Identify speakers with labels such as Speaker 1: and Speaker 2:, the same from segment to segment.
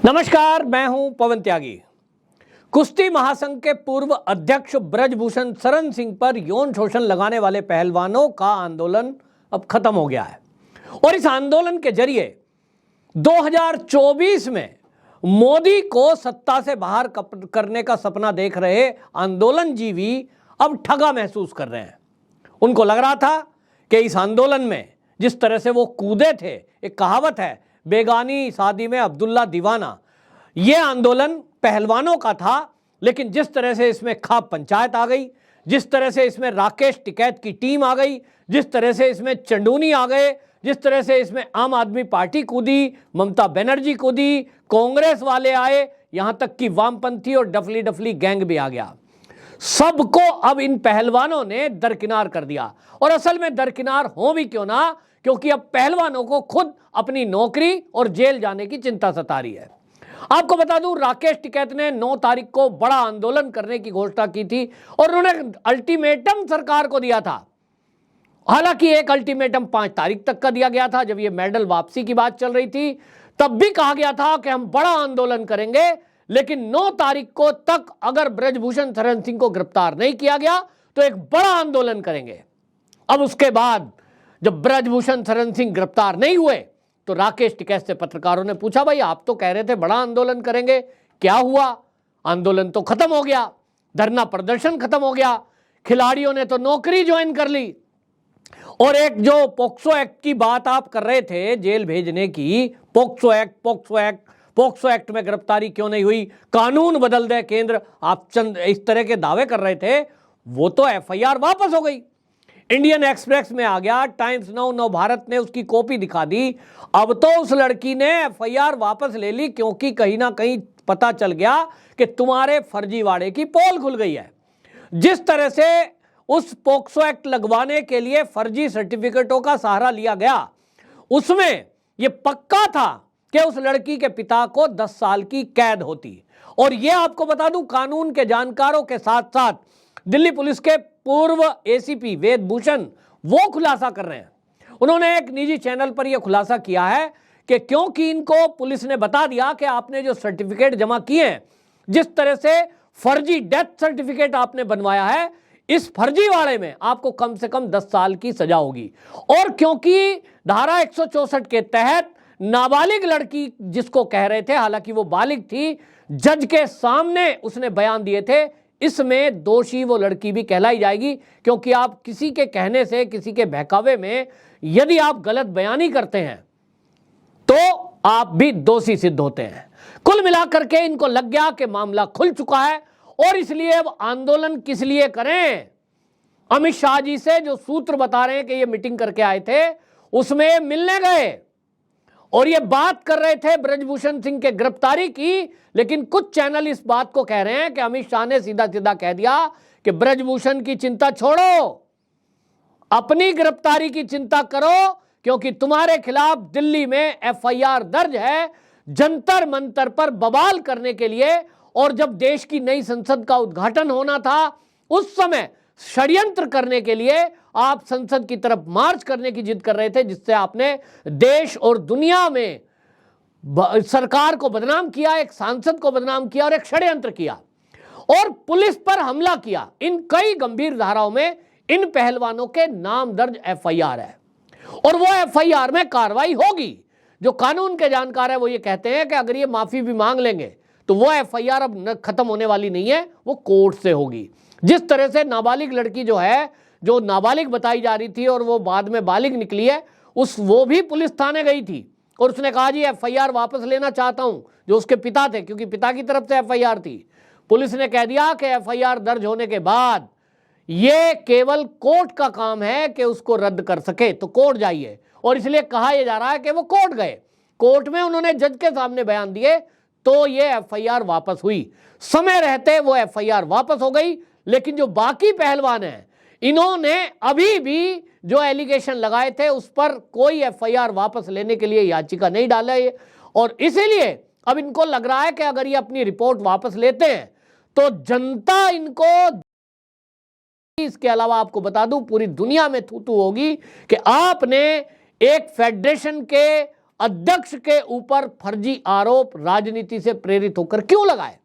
Speaker 1: नमस्कार, मैं हूं पवन त्यागी। कुश्ती महासंघ के पूर्व अध्यक्ष ब्रजभूषण शरण सिंह पर यौन शोषण लगाने वाले पहलवानों का आंदोलन अब खत्म हो गया है और इस आंदोलन के जरिए 2024 में मोदी को सत्ता से बाहर करने का सपना देख रहे आंदोलनजीवी अब ठगा महसूस कर रहे हैं। उनको लग रहा था कि इस आंदोलन में जिस तरह से वो कूदे थे, एक कहावत है, बेगानी शादी में अब्दुल्ला दीवाना, ये आंदोलन पहलवानों का था, लेकिन जिस तरह से इसमें खाप पंचायत आ गई, जिस तरह से इसमें राकेश टिकैत की टीम आ गई, जिस तरह से इसमें चंडूनी आ गए, जिस तरह से इसमें आम आदमी पार्टी कूदी, ममता बनर्जी कूदी, कांग्रेस वाले आए, यहां तक कि वामपंथी और डफली डफली गैंग भी आ गया। सबको अब इन पहलवानों ने दरकिनार कर दिया। और असल में दरकिनार हो भी क्यों ना, क्योंकि अब पहलवानों को खुद अपनी नौकरी और जेल जाने की चिंता सता रही है। आपको बता दूं, राकेश टिकैत ने 9 तारीख को बड़ा आंदोलन करने की घोषणा की थी और उन्होंने अल्टीमेटम सरकार को दिया था। हालांकि एक अल्टीमेटम 5 तारीख तक का दिया गया था, जब ये मेडल वापसी की बात चल रही थी, तब भी कहा गया था कि हम बड़ा आंदोलन करेंगे, लेकिन 9 तारीख को तक अगर ब्रजभूषण शरण सिंह को गिरफ्तार नहीं किया गया तो एक बड़ा आंदोलन करेंगे। अब उसके बाद जब ब्रजभूषण शरण सिंह गिरफ्तार नहीं हुए तो राकेश टिकैत से पत्रकारों ने पूछा, भाई आप तो कह रहे थे बड़ा आंदोलन करेंगे, क्या हुआ? आंदोलन तो खत्म हो गया, धरना प्रदर्शन खत्म हो गया, खिलाड़ियों ने तो नौकरी ज्वाइन कर ली। और एक जो पोक्सो एक्ट की बात आप कर रहे थे, जेल भेजने की, पोक्सो एक्ट में गिरफ्तारी क्यों नहीं हुई, कानून बदल दे केंद्र, आप चंद इस तरह के दावे कर रहे थे, वो तो एफआईआर वापस हो गई, इंडियन एक्सप्रेस में आ गया, टाइम्स नाउ, नव भारत ने उसकी कॉपी दिखा दी। अब तो उस लड़की ने एफआईआर वापस ले ली, क्योंकि कहीं ना कहीं पता चल गया कि तुम्हारे फर्जीवाड़े की पोल खुल गई है। जिस तरह से उस पोक्सो एक्ट लगवाने के लिए फर्जी सर्टिफिकेटों का सहारा लिया गया, उसमें यह पक्का था कि उस लड़की के पिता को 10 साल की कैद होती। और यह आपको बता दूं, कानून के जानकारों के साथ साथ दिल्ली पुलिस के पूर्व एसीपी वेद भूषण वो खुलासा कर रहे हैं। उन्होंने एक निजी चैनल पर यह खुलासा किया है कि क्योंकि इनको पुलिस ने बता दिया कि आपने जो सर्टिफिकेट जमा किए हैं, जिस तरह से फर्जी डेथ सर्टिफिकेट आपने बनवाया है, इस फर्जीवाड़े में आपको कम से कम 10 साल की सजा होगी। और क्योंकि धारा 164 के तहत नाबालिग लड़की जिसको कह रहे थे, हालांकि वो बालिग थी, जज के सामने उसने बयान दिए थे, इसमें दोषी वो लड़की भी कहलाई जाएगी, क्योंकि आप किसी के कहने से, किसी के बहकावे में यदि आप गलत बयानी करते हैं तो आप भी दोषी सिद्ध होते हैं। कुल मिलाकर के इनको लग गया कि मामला खुल चुका है और इसलिए अब आंदोलन किस लिए करें। अमित शाह जी से जो सूत्र बता रहे हैं कि ये मीटिंग करके आए थे, उसमें मिलने गए और ये बात कर रहे थे ब्रजभूषण सिंह के गिरफ्तारी की, लेकिन कुछ चैनल इस बात को कह रहे हैं कि अमित शाह ने सीधा सीधा कह दिया कि ब्रजभूषण की चिंता छोड़ो, अपनी गिरफ्तारी की चिंता करो, क्योंकि तुम्हारे खिलाफ दिल्ली में एफआईआर दर्ज है जंतर मंतर पर बवाल करने के लिए। और जब देश की नई संसद का उद्घाटन होना था, उस समय षड्यंत्र करने के लिए आप संसद की तरफ मार्च करने की जिद कर रहे थे, जिससे आपने देश और दुनिया में सरकार को बदनाम किया, एक सांसद को बदनाम किया और एक षड्यंत्र किया और पुलिस पर हमला किया। इन कई गंभीर धाराओं में इन पहलवानों के नाम दर्ज एफआईआर है और वो एफआईआर में कार्रवाई होगी। जो कानून के जानकार है वो ये कहते हैं कि अगर ये माफी भी मांग लेंगे तो वो एफआईआर अब खत्म होने वाली नहीं है, वो कोर्ट से होगी। जिस तरह से नाबालिग लड़की जो है, जो नाबालिग बताई जा रही थी और वो बाद में बालिग निकली है, वो भी पुलिस थाने गई थी और उसने कहा जी एफआईआर वापस लेना चाहता हूं, जो उसके पिता थे, क्योंकि पिता की तरफ से एफआईआर थी। पुलिस ने कह दिया कि एफआईआर दर्ज होने के बाद ये केवल कोर्ट का काम है कि उसको रद्द कर सके, तो कोर्ट जाइए। और इसलिए कहा यह जा रहा है कि वो कोर्ट गए, कोर्ट में उन्होंने जज के सामने बयान दिए, तो ये एफआईआर वापस हुई। समय रहते वो एफआईआर वापस हो गई। लेकिन जो बाकी पहलवान हैं, इन्होंने अभी भी जो एलिगेशन लगाए थे उस पर कोई एफआईआर वापस लेने के लिए याचिका नहीं डाला है। और इसीलिए अब इनको लग रहा है कि अगर ये अपनी रिपोर्ट वापस लेते हैं तो जनता इनको, इसके अलावा आपको बता दूं पूरी दुनिया में थू थू होगी कि आपने एक फेडरेशन के अध्यक्ष के ऊपर फर्जी आरोप राजनीति से प्रेरित होकर क्यों लगाए?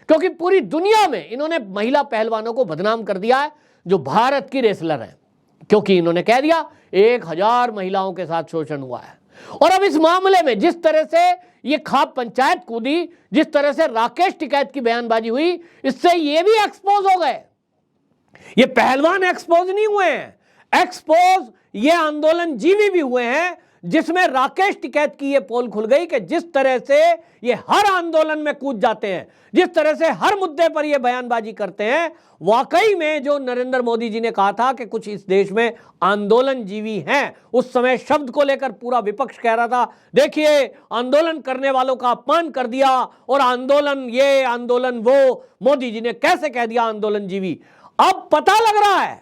Speaker 1: क्योंकि पूरी दुनिया में इन्होंने महिला पहलवानों को बदनाम कर दिया है जो भारत की रेसलर है, क्योंकि इन्होंने कह दिया 1000 महिलाओं के साथ शोषण हुआ है। और अब इस मामले में जिस तरह से ये खाप पंचायत कूदी, जिस तरह से राकेश टिकैत की बयानबाजी हुई, इससे ये भी एक्सपोज हो गए। ये पहलवान एक्सपोज नहीं हुए हैं, एक्सपोज ये आंदोलन जीवी भी हुए हैं, जिसमें राकेश टिकैत की ये पोल खुल गई कि जिस तरह से ये हर आंदोलन में कूद जाते हैं, जिस तरह से हर मुद्दे पर ये बयानबाजी करते हैं, वाकई में जो नरेंद्र मोदी जी ने कहा था कि कुछ इस देश में आंदोलन जीवी हैं, उस समय शब्द को लेकर पूरा विपक्ष कह रहा था देखिए आंदोलन करने वालों का अपमान कर दिया और आंदोलन ये आंदोलन वो, मोदी जी ने कैसे कह दिया आंदोलन जीवी। अब पता लग रहा है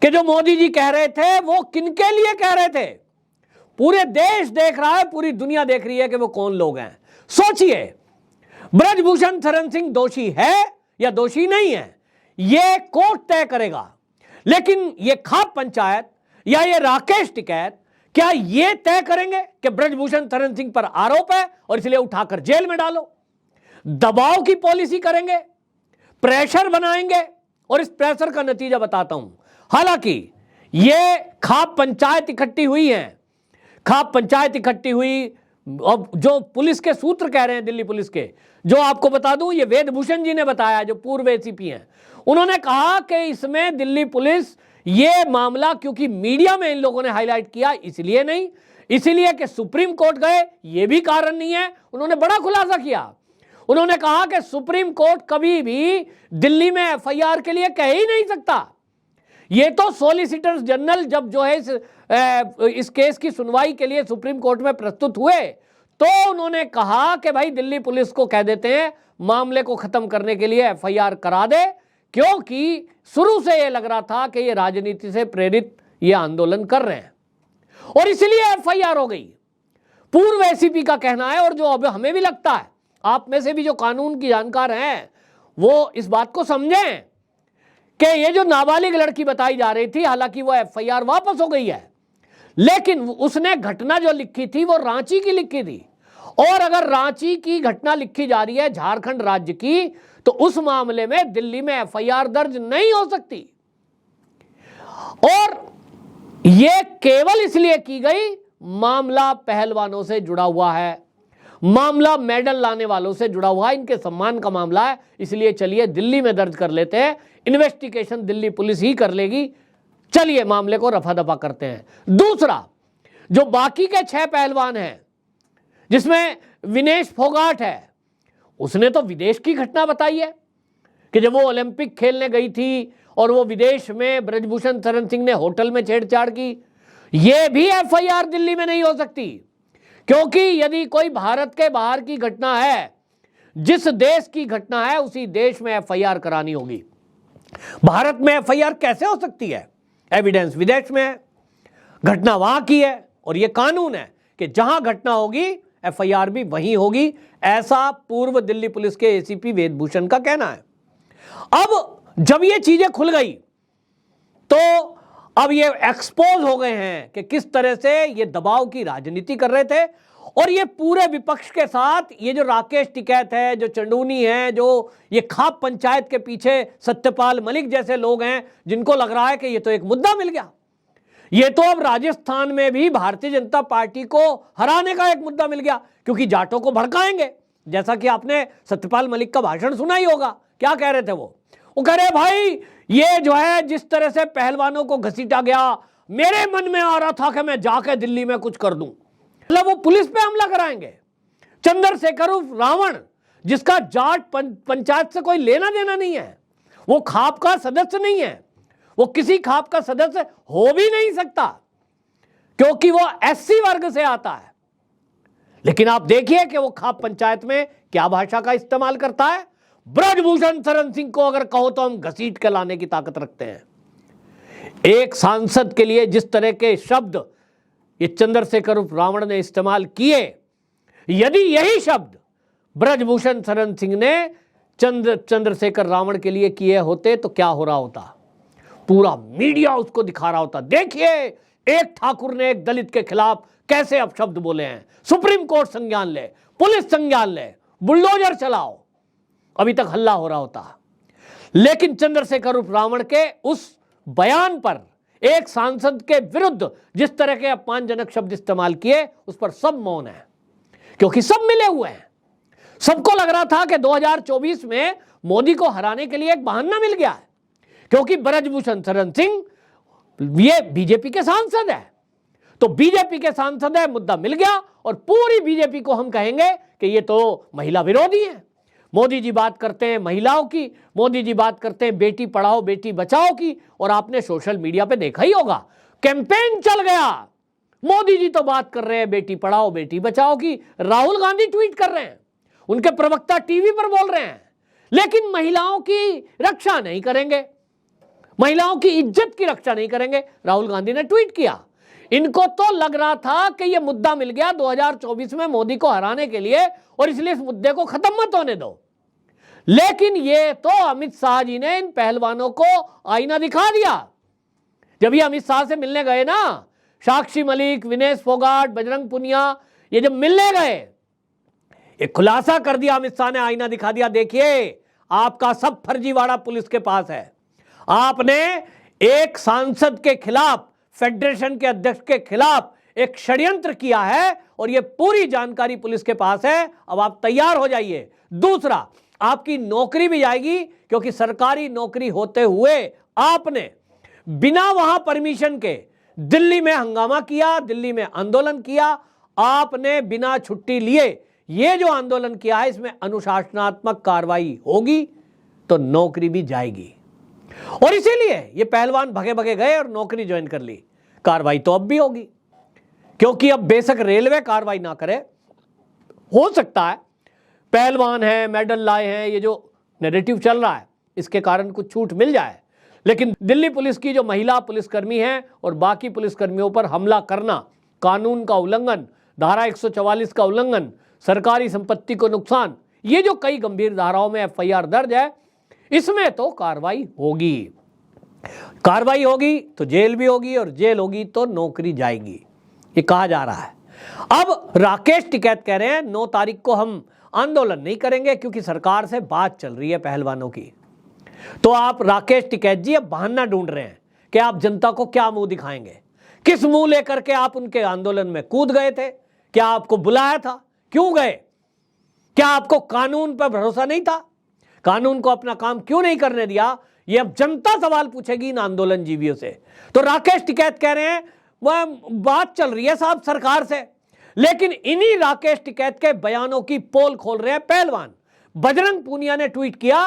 Speaker 1: कि जो मोदी जी कह रहे थे वो किनके लिए कह रहे थे। पूरे देश देख रहा है, पूरी दुनिया देख रही है कि वो कौन लोग हैं। सोचिए, ब्रजभूषण शरण सिंह दोषी है या दोषी नहीं है, ये कोर्ट तय करेगा, लेकिन ये खाप पंचायत या ये राकेश टिकैत क्या ये तय करेंगे कि ब्रजभूषण शरण सिंह पर आरोप है और इसलिए उठाकर जेल में डालो? दबाव की पॉलिसी करेंगे, प्रेशर बनाएंगे, और इस प्रेशर का नतीजा बताता हूं। हालांकि ये खाप पंचायत इकट्ठी हुई है, खाप पंचायत इकट्ठी हुई, अब जो पुलिस के सूत्र कह रहे हैं, दिल्ली पुलिस के, जो आपको बता दूं ये वेदभूषण जी ने बताया, जो पूर्व एसीपी हैं, उन्होंने कहा कि इसमें दिल्ली पुलिस ये मामला क्योंकि मीडिया में इन लोगों ने हाईलाइट किया इसलिए नहीं, इसलिए कि सुप्रीम कोर्ट गए ये भी कारण नहीं है। उन्होंने बड़ा खुलासा किया, उन्होंने कहा कि सुप्रीम कोर्ट कभी भी दिल्ली में एफआईआर के लिए कह ही नहीं सकता। ये तो सॉलिसिटर जनरल जब जो है इस केस की सुनवाई के लिए सुप्रीम कोर्ट में प्रस्तुत हुए तो उन्होंने कहा कि भाई दिल्ली पुलिस को कह देते हैं मामले को खत्म करने के लिए एफआईआर करा दे, क्योंकि शुरू से ये लग रहा था कि ये राजनीति से प्रेरित ये आंदोलन कर रहे हैं और इसलिए एफआईआर हो गई। पूर्व एसीपी का कहना है, और जो अब हमें भी लगता है, आप में से भी जो कानून की जानकार हैं वो इस बात को समझें कि ये जो नाबालिग लड़की बताई जा रही थी, हालांकि वो एफआईआर वापस हो गई है, लेकिन उसने घटना जो लिखी थी वो रांची की लिखी थी, और अगर रांची की घटना लिखी जा रही है झारखंड राज्य की, तो उस मामले में दिल्ली में एफआईआर दर्ज नहीं हो सकती। और ये केवल इसलिए की गई, मामला पहलवानों से जुड़ा हुआ है, मामला मेडल लाने वालों से जुड़ा हुआ है, इनके सम्मान का मामला है, इसलिए चलिए दिल्ली में दर्ज कर लेते हैं, इन्वेस्टिगेशन दिल्ली पुलिस ही कर लेगी, चलिए मामले को रफा दफा करते हैं। दूसरा, जो बाकी के 6 पहलवान हैं, जिसमें विनेश फोगाट है, उसने तो विदेश की घटना बताई है कि जब वो ओलंपिक खेलने गई थी और वो विदेश में ब्रजभूषण शरण सिंह ने होटल में छेड़छाड़ की, ये भी एफआईआर दिल्ली में नहीं हो सकती, क्योंकि यदि कोई भारत के बाहर की घटना है, जिस देश की घटना है उसी देश में एफआईआर करानी होगी। भारत में एफआईआर कैसे हो सकती है? एविडेंस विदेश में है, घटना वहां की है, और यह कानून है कि जहां घटना होगी एफआईआर भी वहीं होगी, ऐसा पूर्व दिल्ली पुलिस के एसीपी वेदभूषण का कहना है। अब जब ये चीजें खुल गई तो अब ये एक्सपोज हो गए हैं कि किस तरह से ये दबाव की राजनीति कर रहे थे, और ये पूरे विपक्ष के साथ ये जो राकेश टिकैत है, जो चंडूनी है, जो ये खाप पंचायत के पीछे सत्यपाल मलिक जैसे लोग हैं, जिनको लग रहा है कि ये तो एक मुद्दा मिल गया, ये तो अब राजस्थान में भी भारतीय जनता पार्टी को हराने का एक मुद्दा मिल गया, क्योंकि जाटों को भड़काएंगे। जैसा कि आपने सत्यपाल मलिक का भाषण सुना ही होगा, क्या कह रहे थे वो कह रहे भाई ये जो है जिस तरह से पहलवानों को घसीटा गया, मेरे मन में आ रहा था कि मैं जाके दिल्ली में कुछ कर दूं, मतलब वो पुलिस पे हमला कराएंगे। चंद्रशेखर उर्फ रावण, जिसका जाट पंचायत से कोई लेना देना नहीं है, वो खाप का सदस्य नहीं है, वो किसी खाप का सदस्य हो भी नहीं सकता, क्योंकि वो एससी वर्ग से आता है। लेकिन आप देखिए कि वो खाप पंचायत में क्या भाषा का इस्तेमाल करता है। ब्रजभूषण शरण सिंह को अगर कहो तो हम घसीट के लाने की ताकत रखते हैं। एक सांसद के लिए जिस तरह के शब्द ये चंद्रशेखर उर्फ रावण ने इस्तेमाल किए, यदि यही शब्द ब्रजभूषण शरण सिंह ने चंद्रशेखर रावण के लिए किए होते तो क्या हो रहा होता? पूरा मीडिया उसको दिखा रहा होता, देखिए एक ठाकुर ने एक दलित के खिलाफ कैसे अपशब्द बोले हैं। सुप्रीम कोर्ट संज्ञान ले, पुलिस संज्ञान ले, बुलडोजर चलाओ, अभी तक हल्ला हो रहा होता। लेकिन चंद्रशेखर उर्फ रावण के उस बयान पर, एक सांसद के विरुद्ध जिस तरह के अपमानजनक शब्द इस्तेमाल किए, उस पर सब मौन है, क्योंकि सब मिले हुए हैं। सबको लग रहा था कि 2024 में मोदी को हराने के लिए एक बहाना मिल गया है, क्योंकि ब्रजभूषण शरण सिंह ये बीजेपी के सांसद है, तो बीजेपी के सांसद है, मुद्दा मिल गया और पूरी बीजेपी को हम कहेंगे कि ये तो महिला विरोधी है। मोदी जी बात करते हैं महिलाओं की, मोदी जी बात करते हैं बेटी पढ़ाओ बेटी बचाओ की, और आपने सोशल मीडिया पे देखा ही होगा, कैंपेन चल गया। मोदी जी तो बात कर रहे हैं बेटी पढ़ाओ बेटी बचाओ की, राहुल गांधी ट्वीट कर रहे हैं, उनके प्रवक्ता टीवी पर बोल रहे हैं, लेकिन महिलाओं की रक्षा नहीं करेंगे, महिलाओं की इज्जत की रक्षा नहीं करेंगे। राहुल गांधी ने ट्वीट किया। इनको तो लग रहा था कि यह मुद्दा मिल गया 2024 में मोदी को हराने के लिए, और इसलिए इस मुद्दे को खत्म मत होने दो। लेकिन ये तो अमित शाह जी ने इन पहलवानों को आईना दिखा दिया। जब ये अमित शाह से मिलने गए ना, साक्षी मलिक, विनेश फोगाट, बजरंग पुनिया, ये जब मिलने गए, एक खुलासा कर दिया अमित शाह ने, आईना दिखा दिया, देखिए आपका सब फर्जीवाड़ा पुलिस के पास है। आपने एक सांसद के खिलाफ, फेडरेशन के अध्यक्ष के खिलाफ एक षड्यंत्र किया है, और यह पूरी जानकारी पुलिस के पास है। अब आप तैयार हो जाइए। दूसरा, आपकी नौकरी भी जाएगी, क्योंकि सरकारी नौकरी होते हुए आपने बिना वहां परमिशन के दिल्ली में हंगामा किया, दिल्ली में आंदोलन किया, आपने बिना छुट्टी लिए ये जो आंदोलन किया है, इसमें अनुशासनात्मक कार्रवाई होगी, तो नौकरी भी जाएगी। और इसीलिए ये पहलवान भगे भगे गए और नौकरी ज्वाइन कर ली। कार्रवाई तो अब भी होगी, क्योंकि अब बेशक रेलवे कार्रवाई ना करे, हो सकता है पहलवान है, मेडल लाए हैं, ये जो नैरेटिव चल रहा है इसके कारण कुछ छूट मिल जाए, लेकिन दिल्ली पुलिस की जो महिला पुलिसकर्मी है और बाकी पुलिसकर्मियों पर हमला करना, कानून का उल्लंघन, धारा 144 का उल्लंघन, सरकारी संपत्ति को नुकसान, ये जो कई गंभीर धाराओं में एफआईआर दर्ज है, इसमें तो कार्रवाई होगी। कार्रवाई होगी तो जेल भी होगी, और जेल होगी तो नौकरी जाएगी, ये कहा जा रहा है। अब राकेश टिकैत कह रहे हैं 9 तारीख को हम आंदोलन नहीं करेंगे, क्योंकि सरकार से बात चल रही है पहलवानों की। तो आप राकेश टिकैत जी अब बहाना ढूंढ रहे हैं कि आप जनता को क्या मुंह दिखाएंगे, किस मुंह लेकर के आप उनके आंदोलन में कूद गए थे, क्या आपको बुलाया था, क्यों गए, क्या आपको कानून पर भरोसा नहीं था, कानून को अपना काम क्यों नहीं करने दिया, ये अब जनता सवाल पूछेगी इन आंदोलन जीवियों से। तो राकेश टिकैत कह रहे हैं वह बात चल रही है साहब सरकार से, लेकिन इन्हीं राकेश टिकैत के बयानों की पोल खोल रहे हैं पहलवान। बजरंग पूनिया ने ट्वीट किया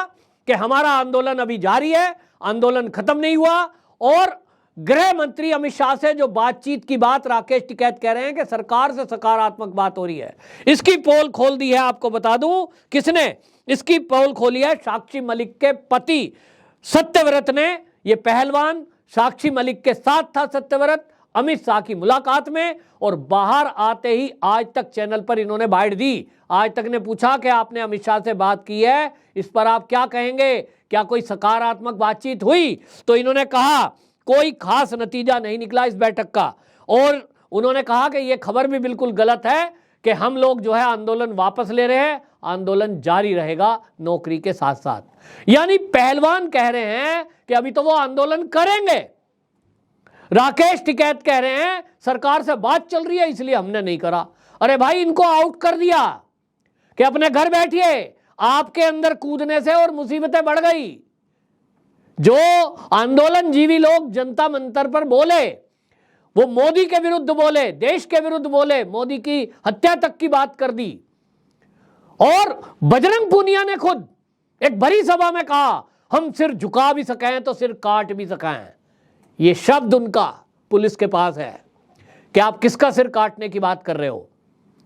Speaker 1: कि हमारा आंदोलन अभी जारी है, आंदोलन खत्म नहीं हुआ, और गृह मंत्री अमित शाह से जो बातचीत की बात राकेश टिकैत कह रहे हैं कि सरकार से सकारात्मक बात हो रही है, इसकी पोल खोल दी है। आपको बता दूं किसने इसकी पोल खोली है, साक्षी मलिक के पति सत्यव्रत ने। यह पहलवान साक्षी मलिक के साथ था सत्यव्रत अमित शाह की मुलाकात में, और बाहर आते ही आज तक चैनल पर इन्होंने बाइट दी। आज तक ने पूछा कि आपने अमित शाह से बात की है, इस पर आप क्या कहेंगे, क्या कोई सकारात्मक बातचीत हुई, तो इन्होंने कहा कोई खास नतीजा नहीं निकला इस बैठक का, और उन्होंने कहा कि यह खबर भी बिल्कुल गलत है कि हम लोग जो है आंदोलन वापस ले रहे हैं, आंदोलन जारी रहेगा नौकरी के साथ साथ। यानी पहलवान कह रहे हैं कि अभी तो वो आंदोलन करेंगे, राकेश टिकैत कह रहे हैं सरकार से बात चल रही है इसलिए हमने नहीं करा। अरे भाई, इनको आउट कर दिया कि अपने घर बैठिए, आपके अंदर कूदने से और मुसीबतें बढ़ गई। जो आंदोलन जीवी लोग जनता मंतर पर बोले, वो मोदी के विरुद्ध बोले, देश के विरुद्ध बोले, मोदी की हत्या तक की बात कर दी। और बजरंग पूनिया ने खुद एक बड़ी सभा में कहा हम सिर झुका भी सकें तो सिर काट भी सकें। ये शब्द उनका पुलिस के पास है कि आप किसका सिर काटने की बात कर रहे हो,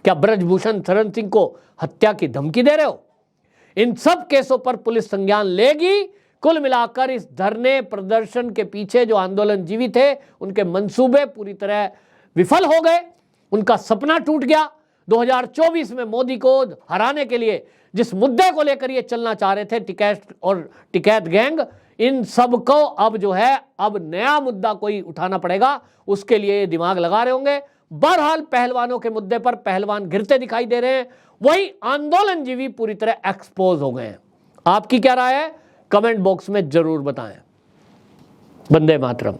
Speaker 1: क्या ब्रजभूषण शरण सिंह को हत्या की धमकी दे रहे हो। इन सब केसों पर पुलिस संज्ञान लेगी। कुल मिलाकर इस धरने प्रदर्शन के पीछे जो आंदोलन जीवी थे, उनके मंसूबे पूरी तरह विफल हो गए, उनका सपना टूट गया। 2024 में मोदी को हराने के लिए जिस मुद्दे को लेकर ये चलना चाह रहे थे, टिकैत और टिकैत गैंग, इन सब को अब जो है अब नया मुद्दा कोई उठाना पड़ेगा, उसके लिए दिमाग लगा रहे होंगे। बहरहाल पहलवानों के मुद्दे पर पहलवान गिरते दिखाई दे रहे हैं, वही आंदोलनजीवी पूरी तरह एक्सपोज हो गए हैं। आपकी क्या राय है? कमेंट बॉक्स में जरूर बताएं। वंदे मातरम।